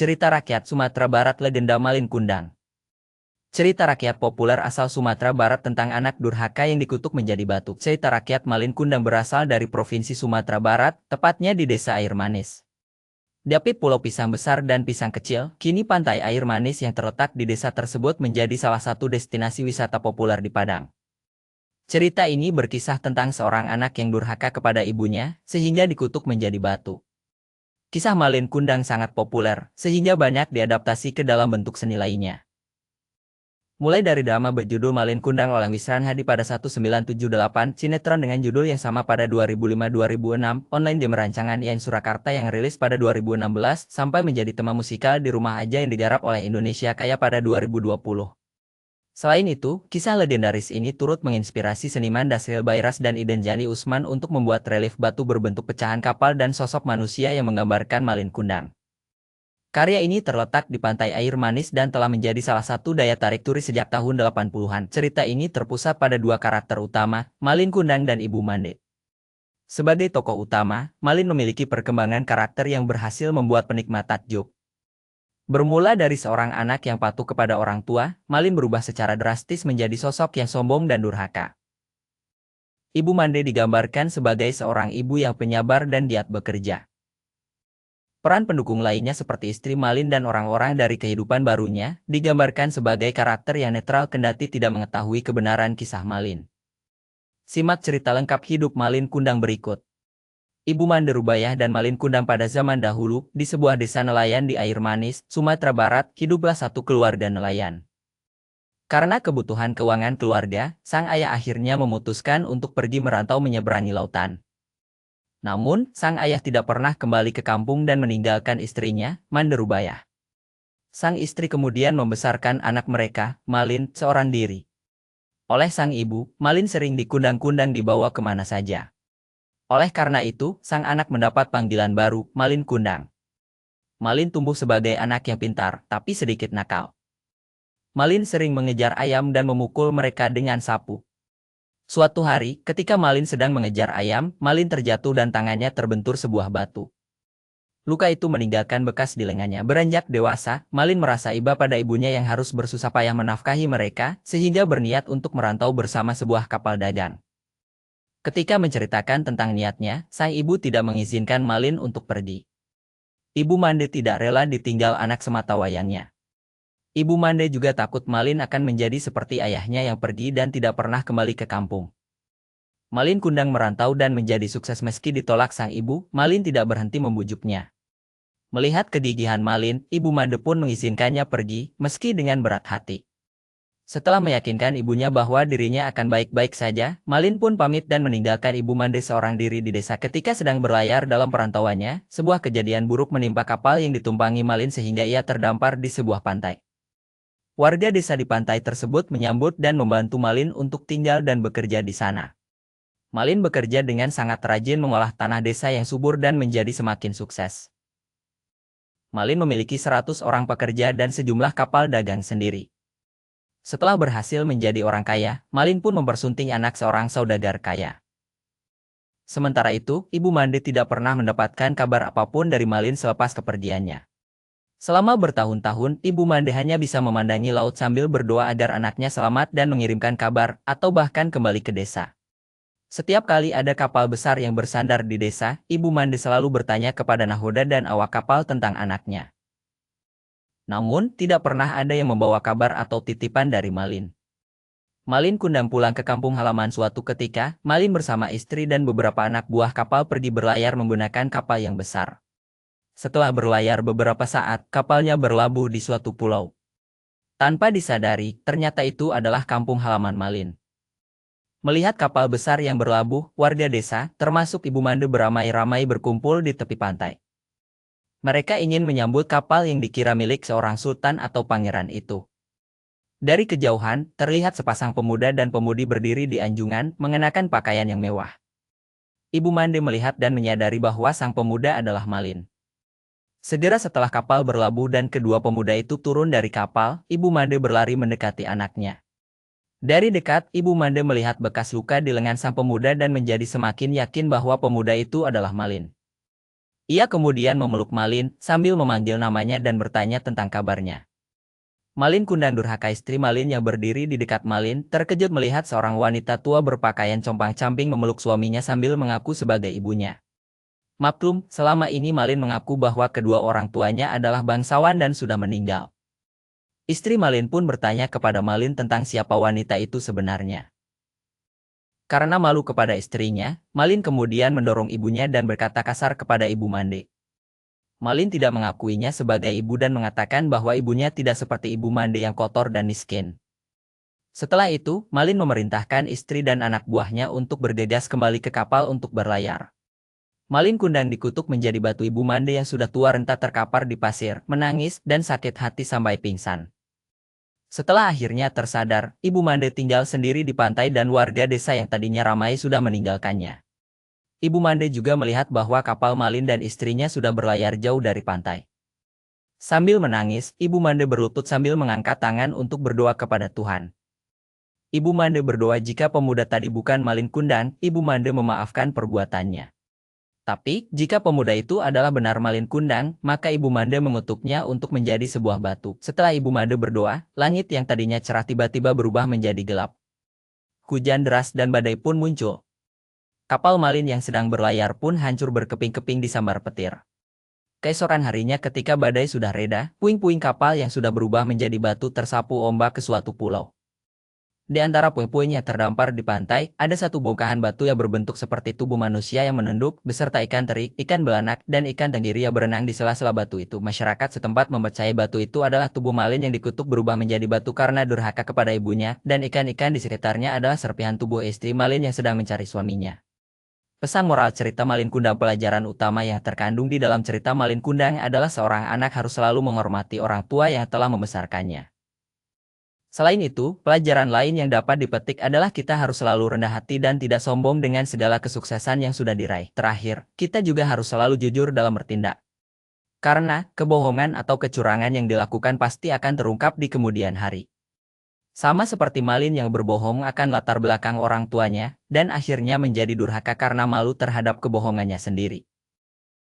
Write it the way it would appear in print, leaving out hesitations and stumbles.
Cerita rakyat Sumatera Barat legenda Malin Kundang. Cerita rakyat populer asal Sumatera Barat tentang anak durhaka yang dikutuk menjadi batu. Cerita rakyat Malin Kundang berasal dari Provinsi Sumatera Barat, tepatnya di Desa Air Manis. Dari Pulau Pisang Besar dan Pisang Kecil, kini Pantai Air Manis yang terletak di desa tersebut menjadi salah satu destinasi wisata populer di Padang. Cerita ini berkisah tentang seorang anak yang durhaka kepada ibunya, sehingga dikutuk menjadi batu. Kisah Malin Kundang sangat populer, sehingga banyak diadaptasi ke dalam bentuk seni lainnya. Mulai dari drama berjudul Malin Kundang oleh Wisran Hadi pada 1978, sinetron dengan judul yang sama pada 2005-2006, online game rancangan Ian Surakarta yang rilis pada 2016, sampai menjadi tema musikal Di Rumah Aja yang digarap oleh Indonesia Kaya pada 2020. Selain itu, kisah legendaris ini turut menginspirasi seniman Dasril Bairas dan Idenjani Usman untuk membuat relief batu berbentuk pecahan kapal dan sosok manusia yang menggambarkan Malin Kundang. Karya ini terletak di Pantai Air Manis dan telah menjadi salah satu daya tarik turis sejak tahun 80-an. Cerita ini terpusat pada dua karakter utama, Malin Kundang dan Ibu Mande. Sebagai tokoh utama, Malin memiliki perkembangan karakter yang berhasil membuat penikmat takjub. Bermula dari seorang anak yang patuh kepada orang tua, Malin berubah secara drastis menjadi sosok yang sombong dan durhaka. Ibu Mande digambarkan sebagai seorang ibu yang penyabar dan giat bekerja. Peran pendukung lainnya seperti istri Malin dan orang-orang dari kehidupan barunya, digambarkan sebagai karakter yang netral kendati tidak mengetahui kebenaran kisah Malin. Simak cerita lengkap hidup Malin Kundang berikut. Ibu Mande Rubayah dan Malin Kundang pada zaman dahulu, di sebuah desa nelayan di Air Manis, Sumatera Barat, hiduplah satu keluarga nelayan. Karena kebutuhan keuangan keluarga, sang ayah akhirnya memutuskan untuk pergi merantau menyeberangi lautan. Namun, sang ayah tidak pernah kembali ke kampung dan meninggalkan istrinya, Mande Rubayah. Sang istri kemudian membesarkan anak mereka, Malin, seorang diri. Oleh sang ibu, Malin sering dikundang-kundang dibawa kemana saja. Oleh karena itu, sang anak mendapat panggilan baru, Malin Kundang. Malin tumbuh sebagai anak yang pintar, tapi sedikit nakal. Malin sering mengejar ayam dan memukul mereka dengan sapu. Suatu hari, ketika Malin sedang mengejar ayam, Malin terjatuh dan tangannya terbentur sebuah batu. Luka itu meninggalkan bekas di lengannya. Beranjak dewasa, Malin merasa iba pada ibunya yang harus bersusah payah menafkahi mereka, sehingga berniat untuk merantau bersama sebuah kapal dagang. Ketika menceritakan tentang niatnya, sang ibu tidak mengizinkan Malin untuk pergi. Ibu Mande tidak rela ditinggal anak sematawayangnya. Ibu Mande juga takut Malin akan menjadi seperti ayahnya yang pergi dan tidak pernah kembali ke kampung. Malin Kundang merantau dan menjadi sukses meski ditolak sang ibu, Malin tidak berhenti membujuknya. Melihat kegigihan Malin, Ibu Mande pun mengizinkannya pergi, meski dengan berat hati. Setelah meyakinkan ibunya bahwa dirinya akan baik-baik saja, Malin pun pamit dan meninggalkan Ibu Mande seorang diri di desa. Ketika sedang berlayar dalam perantauannya, sebuah kejadian buruk menimpa kapal yang ditumpangi Malin sehingga ia terdampar di sebuah pantai. Warga desa di pantai tersebut menyambut dan membantu Malin untuk tinggal dan bekerja di sana. Malin bekerja dengan sangat rajin mengolah tanah desa yang subur dan menjadi semakin sukses. Malin memiliki 100 orang pekerja dan sejumlah kapal dagang sendiri. Setelah berhasil menjadi orang kaya, Malin pun mempersunting anak seorang saudagar kaya. Sementara itu, Ibu Mande tidak pernah mendapatkan kabar apapun dari Malin selepas kepergiannya. Selama bertahun-tahun, Ibu Mande hanya bisa memandangi laut sambil berdoa agar anaknya selamat dan mengirimkan kabar, atau bahkan kembali ke desa. Setiap kali ada kapal besar yang bersandar di desa, Ibu Mande selalu bertanya kepada nahoda dan awak kapal tentang anaknya. Namun, tidak pernah ada yang membawa kabar atau titipan dari Malin. Malin Kundang pulang ke kampung halaman suatu ketika, Malin bersama istri dan beberapa anak buah kapal pergi berlayar menggunakan kapal yang besar. Setelah berlayar beberapa saat, kapalnya berlabuh di suatu pulau. Tanpa disadari, ternyata itu adalah kampung halaman Malin. Melihat kapal besar yang berlabuh, warga desa, termasuk Ibu Mande beramai-ramai berkumpul di tepi pantai. Mereka ingin menyambut kapal yang dikira milik seorang sultan atau pangeran itu. Dari kejauhan, terlihat sepasang pemuda dan pemudi berdiri di anjungan, mengenakan pakaian yang mewah. Ibu Mande melihat dan menyadari bahwa sang pemuda adalah Malin. Segera setelah kapal berlabuh dan kedua pemuda itu turun dari kapal, Ibu Mande berlari mendekati anaknya. Dari dekat, Ibu Mande melihat bekas luka di lengan sang pemuda dan menjadi semakin yakin bahwa pemuda itu adalah Malin. Ia kemudian memeluk Malin sambil memanggil namanya dan bertanya tentang kabarnya. Malin Kundang durhaka istri Malin yang berdiri di dekat Malin terkejut melihat seorang wanita tua berpakaian compang-camping memeluk suaminya sambil mengaku sebagai ibunya. Maklum, selama ini Malin mengaku bahwa kedua orang tuanya adalah bangsawan dan sudah meninggal. Istri Malin pun bertanya kepada Malin tentang siapa wanita itu sebenarnya. Karena malu kepada istrinya, Malin kemudian mendorong ibunya dan berkata kasar kepada Ibu Mande. Malin tidak mengakuinya sebagai ibu dan mengatakan bahwa ibunya tidak seperti Ibu Mande yang kotor dan miskin. Setelah itu, Malin memerintahkan istri dan anak buahnya untuk bergegas kembali ke kapal untuk berlayar. Malin Kundang dikutuk menjadi batu. Ibu Mande yang sudah tua renta terkapar di pasir, menangis dan sakit hati sampai pingsan. Setelah akhirnya tersadar, Ibu Mande tinggal sendiri di pantai dan warga desa yang tadinya ramai sudah meninggalkannya. Ibu Mande juga melihat bahwa kapal Malin dan istrinya sudah berlayar jauh dari pantai. Sambil menangis, Ibu Mande berlutut sambil mengangkat tangan untuk berdoa kepada Tuhan. Ibu Mande berdoa jika pemuda tadi bukan Malin Kundang, Ibu Mande memaafkan perbuatannya. Tapi, jika pemuda itu adalah benar Malin Kundang, maka Ibu Mande mengutuknya untuk menjadi sebuah batu. Setelah Ibu Mande berdoa, langit yang tadinya cerah tiba-tiba berubah menjadi gelap. Hujan deras dan badai pun muncul. Kapal Malin yang sedang berlayar pun hancur berkeping-keping disambar petir. Keesokan harinya ketika badai sudah reda, puing-puing kapal yang sudah berubah menjadi batu tersapu ombak ke suatu pulau. Di antara puing-puing yang terdampar di pantai, ada satu bongkahan batu yang berbentuk seperti tubuh manusia yang menunduk, beserta ikan teri, ikan belanak, dan ikan tenggiri yang berenang di sela-sela batu itu. Masyarakat setempat mempercayai batu itu adalah tubuh Malin yang dikutuk berubah menjadi batu karena durhaka kepada ibunya, dan ikan-ikan di sekitarnya adalah serpihan tubuh istri Malin yang sedang mencari suaminya. Pesan moral cerita Malin Kundang. Pelajaran utama yang terkandung di dalam cerita Malin Kundang adalah seorang anak harus selalu menghormati orang tua yang telah membesarkannya. Selain itu, pelajaran lain yang dapat dipetik adalah kita harus selalu rendah hati dan tidak sombong dengan segala kesuksesan yang sudah diraih. Terakhir, kita juga harus selalu jujur dalam bertindak. Karena, kebohongan atau kecurangan yang dilakukan pasti akan terungkap di kemudian hari. Sama seperti Malin yang berbohong akan latar belakang orang tuanya, dan akhirnya menjadi durhaka karena malu terhadap kebohongannya sendiri.